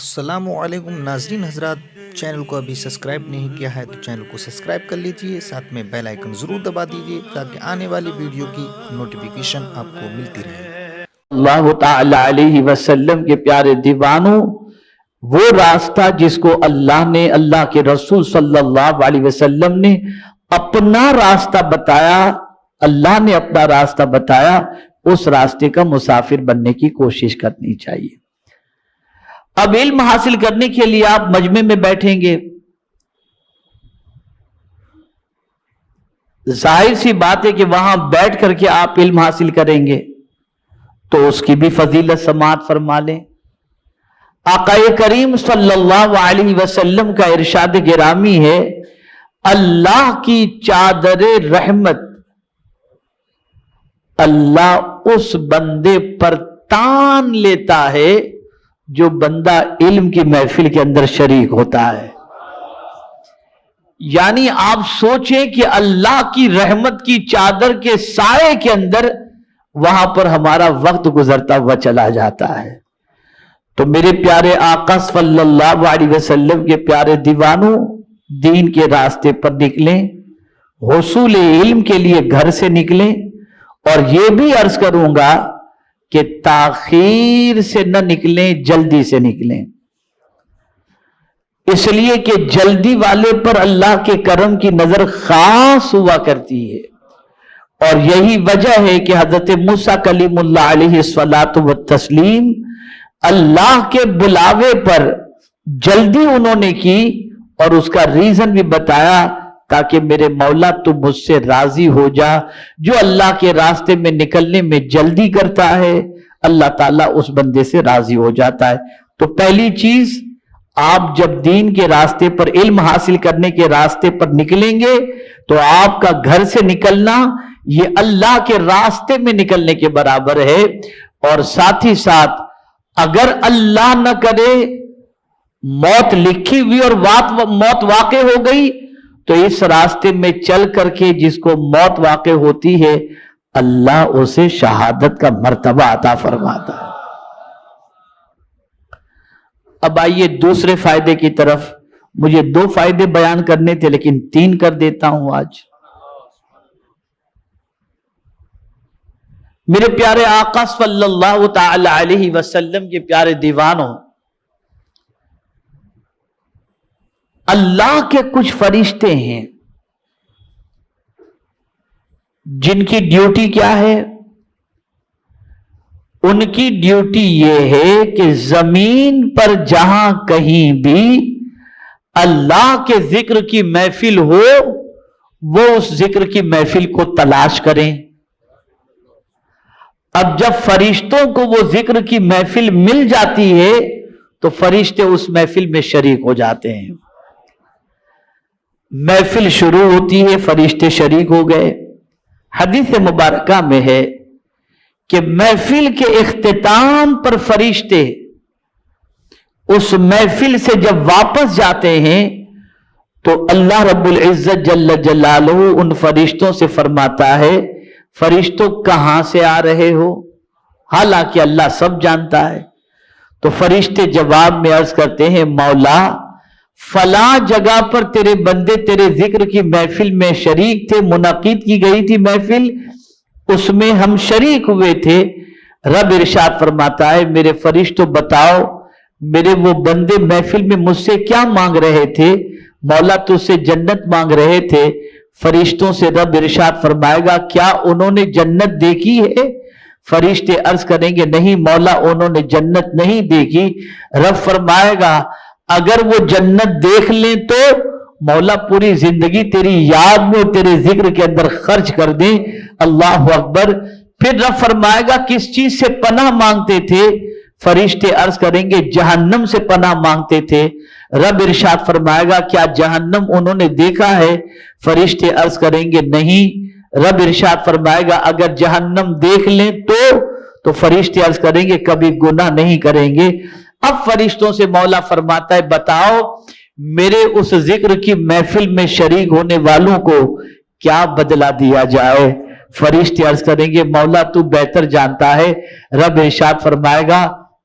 السلام علیکم ناظرین حضرات، چینل کو ابھی سبسکرائب نہیں کیا ہے تو چینل کو سبسکرائب کر لیجئے، ساتھ میں بیل آئیکن ضرور دبا دیجئے تاکہ آنے والی ویڈیو کی نوٹیفیکیشن آپ کو ملتی رہے۔ اللہ تعالی علیہ وسلم کے پیارے دیوانوں، وہ راستہ جس کو اللہ نے، اللہ کے رسول صلی اللہ علیہ وسلم نے اپنا راستہ بتایا، اللہ نے اپنا راستہ بتایا، اس راستے کا مسافر بننے کی کوشش کرنی چاہیے۔ اب علم حاصل کرنے کے لیے آپ مجمع میں بیٹھیں گے، ظاہر سی بات ہے کہ وہاں بیٹھ کر کے آپ علم حاصل کریں گے تو اس کی بھی فضیلت سماعت فرما لیں۔ آقا کریم صلی اللہ علیہ وسلم کا ارشاد گرامی ہے، اللہ کی چادر رحمت اللہ اس بندے پر تان لیتا ہے جو بندہ علم کی محفل کے اندر شریک ہوتا ہے۔ یعنی آپ سوچیں کہ اللہ کی رحمت کی چادر کے سائے کے اندر وہاں پر ہمارا وقت گزرتا ہوا چلا جاتا ہے۔ تو میرے پیارے آقا صلی اللہ علیہ وسلم کے پیارے دیوانوں، دین کے راستے پر نکلیں، حصول علم کے لیے گھر سے نکلیں، اور یہ بھی عرض کروں گا کہ تاخیر سے نہ نکلیں، جلدی سے نکلیں، اس لیے کہ جلدی والے پر اللہ کے کرم کی نظر خاص ہوا کرتی ہے۔ اور یہی وجہ ہے کہ حضرت موسیٰ کلیم اللہ علیہ الصلاۃ والتسلیم اللہ کے بلاوے پر جلدی انہوں نے کی، اور اس کا ریزن بھی بتایا تاکہ میرے مولا تو مجھ سے راضی ہو جا۔ جو اللہ کے راستے میں نکلنے میں جلدی کرتا ہے اللہ تعالیٰ اس بندے سے راضی ہو جاتا ہے۔ تو پہلی چیز، آپ جب دین کے راستے پر، علم حاصل کرنے کے راستے پر نکلیں گے تو آپ کا گھر سے نکلنا یہ اللہ کے راستے میں نکلنے کے برابر ہے۔ اور ساتھ ہی ساتھ اگر اللہ نہ کرے موت لکھی ہوئی اور موت واقع ہو گئی تو اس راستے میں چل کر کے جس کو موت واقع ہوتی ہے اللہ اسے شہادت کا مرتبہ عطا فرماتا ہے۔ اب آئیے دوسرے فائدے کی طرف۔ مجھے 2 فائدے بیان کرنے تھے لیکن 3 کر دیتا ہوں آج۔ میرے پیارے آقا صلی اللہ تعالی علیہ وسلم کے پیارے دیوانوں، اللہ کے کچھ فرشتے ہیں جن کی ڈیوٹی کیا ہے؟ ان کی ڈیوٹی یہ ہے کہ زمین پر جہاں کہیں بھی اللہ کے ذکر کی محفل ہو وہ اس ذکر کی محفل کو تلاش کریں۔ اب جب فرشتوں کو وہ ذکر کی محفل مل جاتی ہے تو فرشتے اس محفل میں شریک ہو جاتے ہیں۔ محفل شروع ہوتی ہے، فرشتے شریک ہو گئے۔ حدیث مبارکہ میں ہے کہ محفل کے اختتام پر فرشتے اس محفل سے جب واپس جاتے ہیں تو اللہ رب العزت جل جلالہ ان فرشتوں سے فرماتا ہے، فرشتوں کہاں سے آ رہے ہو؟ حالانکہ اللہ سب جانتا ہے۔ تو فرشتے جواب میں عرض کرتے ہیں، مولا فلاں جگہ پر تیرے بندے تیرے ذکر کی محفل میں شریک تھے، منعقد کی گئی تھی محفل، اس میں ہم شریک ہوئے تھے۔ رب ارشاد فرماتا ہے، میرے فرشتوں بتاؤ میرے وہ بندے محفل میں مجھ سے کیا مانگ رہے تھے؟ مولا تجھ سے جنت مانگ رہے تھے۔ فرشتوں سے رب ارشاد فرمائے گا، کیا انہوں نے جنت دیکھی ہے؟ فرشتے عرض کریں گے، نہیں مولا انہوں نے جنت نہیں دیکھی۔ رب فرمائے گا، اگر وہ جنت دیکھ لیں تو مولا پوری زندگی تیری یاد میں اور تیرے ذکر کے اندر خرچ کر دیں۔ اللہ اکبر۔ پھر رب فرمائے گا، کس چیز سے پناہ مانگتے تھے؟ فرشتے عرض کریں گے، جہنم سے پناہ مانگتے تھے۔ رب ارشاد فرمائے گا، کیا جہنم انہوں نے دیکھا ہے؟ فرشتے عرض کریں گے نہیں۔ رب ارشاد فرمائے گا، اگر جہنم دیکھ لیں تو فرشتے عرض کریں گے کبھی گناہ نہیں کریں گے۔ اب فرشتوں سے مولا فرماتا ہے، بتاؤ میرے اس ذکر کی محفل میں شریک ہونے والوں کو کیا بدلہ دیا جائے؟ فرشتے عرض کریں گے، مولا تو بہتر جانتا ہے۔ رب ارشاد فرمائے گا،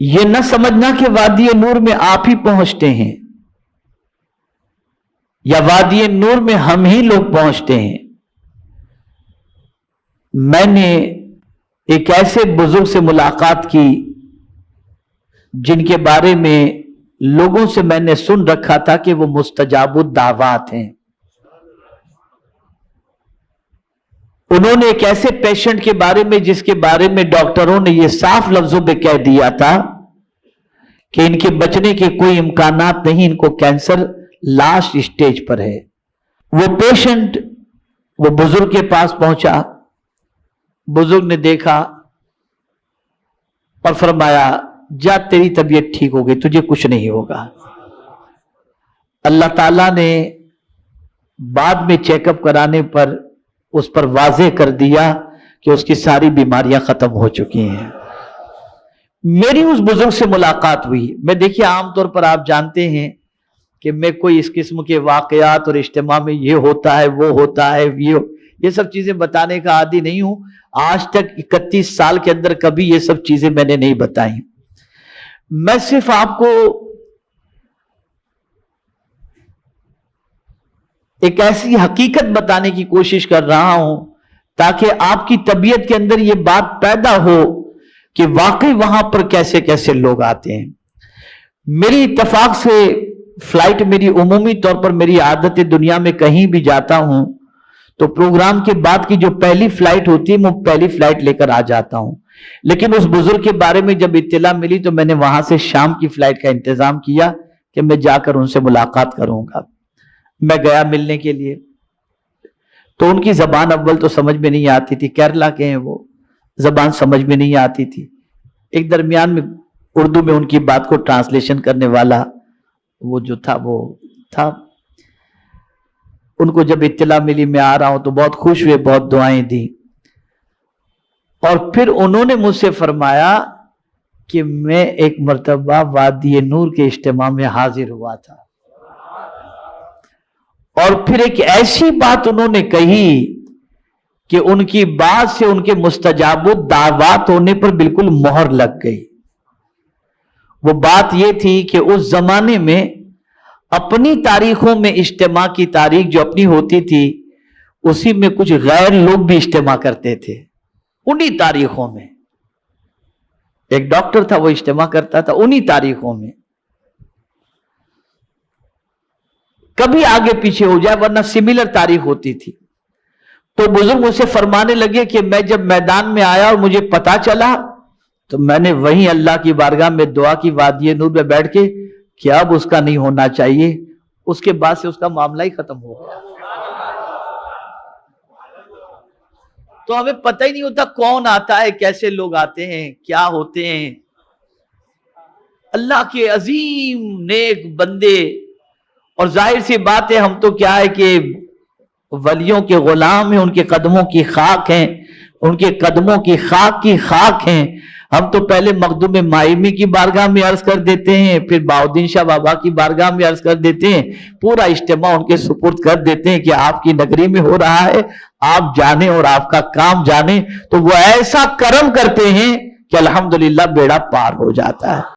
یہ نہ سمجھنا کہ وادی نور میں آپ ہی پہنچتے ہیں یا وادی نور میں ہم ہی لوگ پہنچتے ہیں. میں نے ایک ایسے بزرگ سے ملاقات کی جن کے بارے میں لوگوں سے میں نے سن رکھا تھا کہ وہ مستجاب الدعوات ہیں. انہوں نے ایک ایسے پیشنٹ کے بارے میں جس کے بارے میں ڈاکٹروں نے یہ صاف لفظوں میں کہہ دیا تھا کہ ان کے بچنے کے کوئی امکانات نہیں، ان کو کینسر لاسٹ اسٹیج پر ہے. وہ پیشنٹ وہ بزرگ کے پاس پہنچا. بزرگ نے دیکھا اور فرمایا جا تیری طبیعت ٹھیک ہو گئی، تجھے کچھ نہیں ہوگا. اللہ تعالیٰ نے بعد میں چیک اپ کرانے پر اس پر واضح کر دیا کہ اس کی ساری بیماریاں ختم ہو چکی ہیں. میری اس بزرگ سے ملاقات ہوئی. میں دیکھیے عام طور پر آپ جانتے ہیں کہ میں کوئی اس قسم کے واقعات اور اجتماع میں یہ ہوتا ہے وہ ہوتا ہے یہ سب چیزیں بتانے کا عادی نہیں ہوں. آج تک 31 سال کے اندر کبھی یہ سب چیزیں میں نے نہیں بتائی. میں صرف آپ کو ایک ایسی حقیقت بتانے کی کوشش کر رہا ہوں تاکہ آپ کی طبیعت کے اندر یہ بات پیدا ہو کہ واقعی وہاں پر کیسے کیسے لوگ آتے ہیں. میری اتفاق سے فلائٹ میری عمومی طور پر میری عادت دنیا میں کہیں بھی جاتا ہوں تو پروگرام کے بعد کی جو پہلی فلائٹ ہوتی ہے میں پہلی فلائٹ لے کر آ جاتا ہوں. لیکن اس بزرگ کے بارے میں جب اطلاع ملی تو میں نے وہاں سے شام کی فلائٹ کا انتظام کیا کہ میں جا کر ان سے ملاقات کروں گا. میں گیا ملنے کے لیے تو ان کی زبان اول تو سمجھ میں نہیں آتی تھی. کیرلا کے ہیں وہ، زبان سمجھ میں نہیں آتی تھی. ایک درمیان میں اردو میں ان کی بات کو ٹرانسلیشن کرنے والا وہ جو تھا وہ تھا. ان کو جب اطلاع ملی میں آ رہا ہوں تو بہت خوش ہوئے، بہت دعائیں دی. اور پھر انہوں نے مجھ سے فرمایا کہ میں ایک مرتبہ وادی نور کے اجتماع میں حاضر ہوا تھا. اور پھر ایک ایسی بات انہوں نے کہی کہ ان کی بات سے ان کے مستجاب الدعوات ہونے پر بالکل مہر لگ گئی. وہ بات یہ تھی کہ اس زمانے میں اپنی تاریخوں میں اجتماع کی تاریخ جو اپنی ہوتی تھی اسی میں کچھ غیر لوگ بھی اجتماع کرتے تھے. انہی تاریخوں میں ایک ڈاکٹر تھا وہ اجتماع کرتا تھا انہی تاریخوں میں. کبھی آگے پیچھے ہو جائے ورنہ سملر تاریخ ہوتی تھی. تو بزرگ مجھ سے فرمانے لگے کہ میں جب میدان میں آیا اور مجھے پتا چلا تو میں نے وہیں اللہ کی بارگاہ میں دعا کی وادی نور میں بیٹھ کے کہ اب اس کا نہیں ہونا چاہیے. اس کے بعد سے اس کا معاملہ ہی ختم ہو گیا. تو ہمیں پتہ ہی نہیں ہوتا کون آتا ہے، کیسے لوگ آتے ہیں، کیا ہوتے ہیں. اللہ کے عظیم نیک بندے، اور ظاہر سی بات ہے ہم تو کیا ہے کہ ولیوں کے غلام ہیں، ان کے قدموں کی خاک ہیں، ان کے قدموں کی خاک ہیں. ہم تو پہلے مخدوم مائمی کی بارگاہ میں عرض کر دیتے ہیں، پھر بہاؤالدین شاہ بابا کی بارگاہ میں عرض کر دیتے ہیں، پورا اجتماع ان کے سپرد کر دیتے ہیں کہ آپ کی نگری میں ہو رہا ہے، آپ جانیں اور آپ کا کام جانیں. تو وہ ایسا کرم کرتے ہیں کہ الحمدللہ بیڑا پار ہو جاتا ہے.